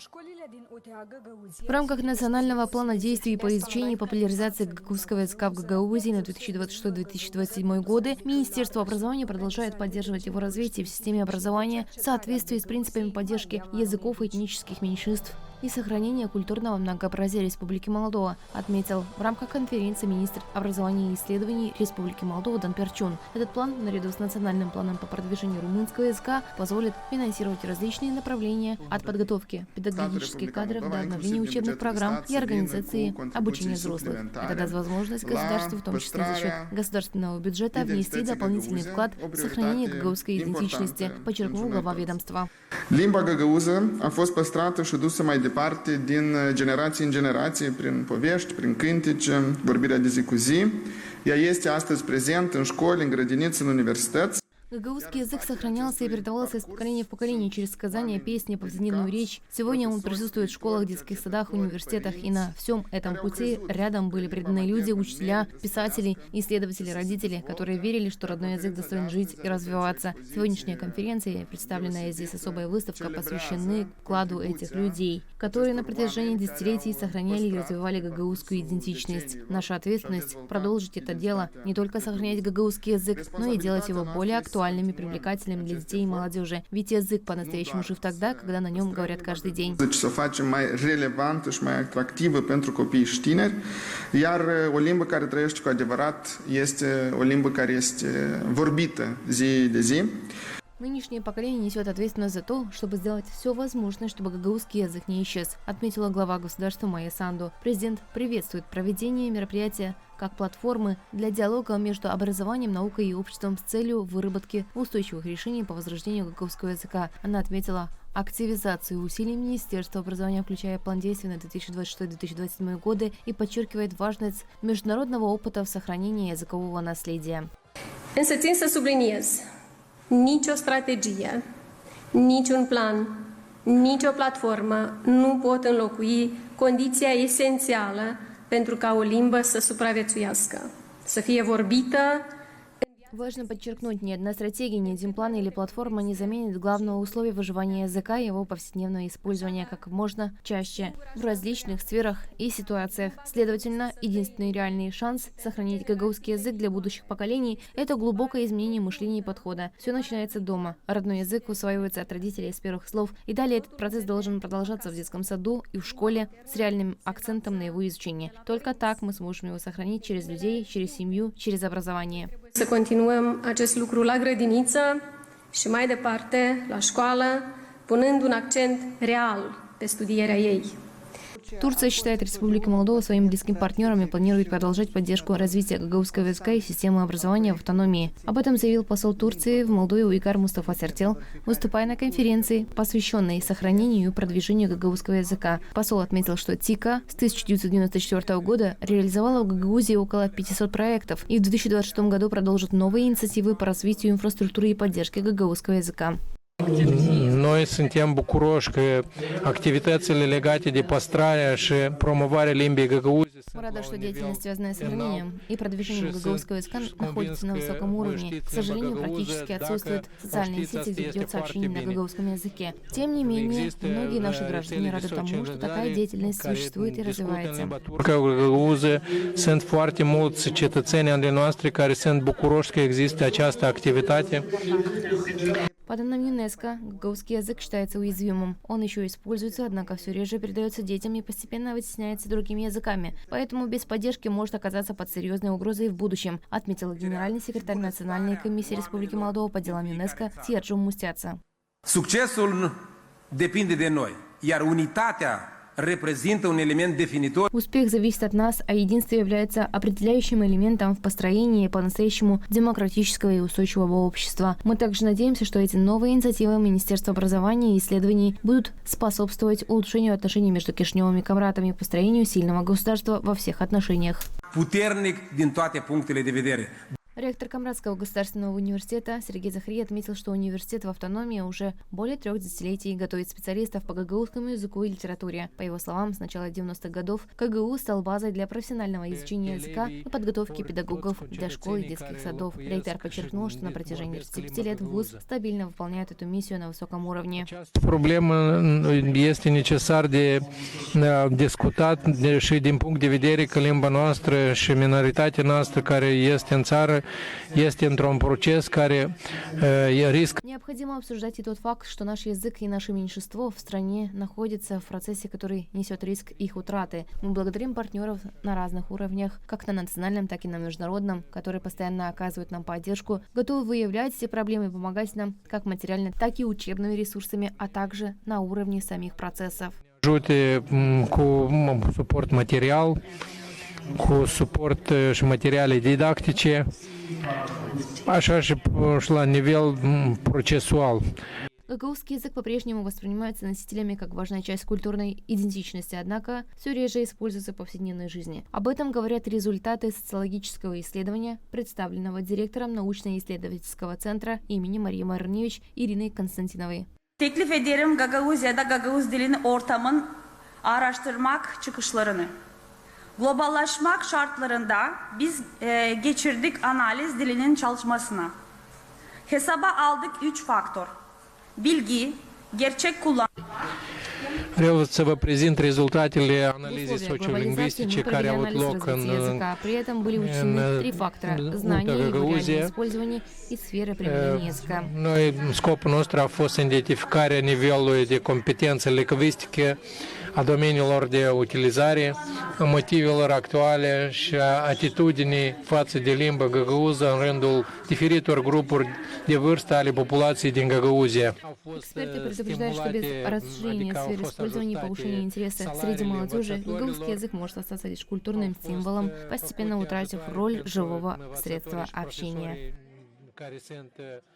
В рамках национального плана действий по изучению и популяризации гагаузского языка в Гагаузии на 2026-2027 годы Министерство образования продолжает поддерживать его развитие в системе образования в соответствии с принципами поддержки языков и этнических меньшинств и сохранения культурного многообразия Республики Молдова, отметил в рамках конференции министр образования и исследований Республики Молдова Дан Перчун. Этот план, наряду с национальным планом по продвижению румынского языка, позволит финансировать различные направления от подготовки педагогических кадров до обновления учебных программ и организации обучения взрослых. Это даст возможность государству, в том числе за счет государственного бюджета, внести дополнительный вклад в сохранение гагаузской идентичности, подчеркнул глава ведомства. Limba găgăuză a fost păstrată și dusă mai departe din generație în generație prin povești, prin cântece, vorbirea de zi cu zi. Ea este astăzi prezent în școli, în grădinițe, în universități. Гагаузский язык сохранялся и передавался из поколения в поколение через сказания, песни, повседневную речь. Сегодня он присутствует в школах, детских садах, университетах, и на всем этом пути рядом были преданные люди, учителя, писатели, исследователи, родители, которые верили, что родной язык достоин жить и развиваться. Сегодняшняя конференция, представленная здесь особая выставка, посвящены вкладу этих людей, которые на протяжении десятилетий сохраняли и развивали гагаузскую идентичность. Наша ответственность – продолжить это дело, не только сохранять гагаузский язык, но и делать его более актуальным, привлекательным для детей и молодежи. Ведь язык по-настоящему жив тогда, когда на нем говорят каждый день. Să o facem mai relevantă și mai atractivă pentru copii și tineri, iar o limbă care trăiește cu adevărat este o limbă care este vorbită zi de zi. Нынешнее поколение несет ответственность за то, чтобы сделать все возможное, чтобы гагаузский язык не исчез, отметила глава государства Майя Санду. Президент приветствует проведение мероприятия как платформы для диалога между образованием, наукой и обществом с целью выработки устойчивых решений по возрождению гагаузского языка. Она отметила активизацию усилий Министерства образования, включая план действий на 2026-2027 годы, и подчеркивает важность международного опыта в сохранении языкового наследия. Însă țin să subliniez, nicio strategie, niciun plan, nicio platformă nu pot înlocui condiția esențială pentru ca o limbă să supraviețuiască, să fie vorbită. Важно подчеркнуть, ни одна стратегия, ни один план или платформа не заменит главного условия выживания языка и его повседневного использования как можно чаще в различных сферах и ситуациях. Следовательно, единственный реальный шанс сохранить гагаузский язык для будущих поколений – это глубокое изменение мышления и подхода. Все начинается дома. Родной язык усваивается от родителей с первых слов, и далее этот процесс должен продолжаться в детском саду и в школе с реальным акцентом на его изучение. Только так мы сможем его сохранить через людей, через семью, через образование. Să continuăm acest lucru la grădiniță și mai departe la școală, punând un accent real pe studierea ei. Турция считает Республику Молдова своим близким партнером и планирует продолжать поддержку развития гагаузского языка и системы образования в автономии. Об этом заявил посол Турции в Молдове Уйгар Мустафа Сертел, выступая на конференции, посвященной сохранению и продвижению гагаузского языка. Посол отметил, что ТИКА с 1994 года реализовала в Гагаузии около 500 проектов и в 2026 году продолжит новые инициативы по развитию инфраструктуры и поддержке гагаузского языка. Noi suntem bucuroși că activitățile legate de păstrarea și promovarea limbii găgăuze. Мы рады, что деятельность, связанная с сохранением и продвижением гагаузского языка, находится на высоком уровне. К сожалению, практически отсутствуют социальные сети, где идет сообщение на гагаузском языке. Тем не менее, многие наши граждане рады тому, что такая деятельность существует и развивается. Găgăuze sunt foarte mulți cetățeni ale noastre care sunt bucuroși că există această activitate. По данным ЮНЕСКО, гагаузский язык считается уязвимым. Он еще используется, однако все реже передается детям и постепенно вытесняется другими языками. Поэтому без поддержки может оказаться под серьезной угрозой в будущем, отметил генеральный секретарь Национальной комиссии Республики Молдова по делам ЮНЕСКО Тиерджу Мустяца. Succesul depinde de noi, iar unitatea reprezintă un element definitor. Успех зависит от нас, а единство является определяющим элементом в построении по-настоящему демократического и устойчивого общества. Мы также надеемся, что эти новые инициативы Министерства образования и исследований будут способствовать улучшению отношений между Кишиневым и Камратом и построению сильного государства во всех отношениях. Puternic din toate punctele de vedere. Ректор Камрадского государственного университета Сергей Захарий отметил, что университет в автономии уже более 3 десятилетий готовит специалистов по гагаузскому языку и литературе. По его словам, с начала 90-х годов КГУ стал базой для профессионального изучения языка и подготовки педагогов для школ и детских садов. Ректор подчеркнул, что на протяжении 35 лет ВУЗ стабильно выполняет эту миссию на высоком уровне. Проблема este necesar de discutat și din punct de vedere că limba noastră și minoritatea noastră care este în țară este într-un proces care riscă. Необходимо обсуждать и тот факт, что наш язык и наше меньшинство в стране находятся в процессе, который несет риск их утраты. Мы благодарим партнеров на разных уровнях, как на национальном, так и на международном, которые постоянно оказывают нам поддержку, готовы выявлять все проблемы и помогать нам как материально, так и учебными ресурсами, а также на уровне самих процессов. Ajute cu suport material, cu suport și materiale didactice, așa și la nivel procesual. Гагаузский язык по-прежнему воспринимается носителями как важная часть культурной идентичности, однако все реже используется в повседневной жизни. Об этом говорят результаты социологического исследования, представленного директором научно-исследовательского центра имени Марии Марневич Ириной Константиновой. Teklif ederim Gagavuz ya da Gagavuz dilini ortamın araştırmak çıkışlarını. Globallaşmak şartlarında biz geçirdik analiz dilinin çalışmasına. Hesaba aldık 3 faktör. Bilgi, gerçek kullanım. Vreau să vă prezint rezultatele analizei sociolingvistice care au avut loc în При этом были учтены 3 фактора: знания, его реальное использование и сферы применения языка. Noi, scopul nostru a fost identificarea nivelului de competențe lingvistice a domeniilor de utilizare, a motivelor actuale și a atitudinii față de limba gagauză în rândul diferitor grupuri de vârstă ale populației din Gagauzia. Эксперты предупреждают, что без расширения сферы использования и повышения интереса среди молодежи гагаузский язык может остаться лишь культурным символом, постепенно утратив роль живого средства общения.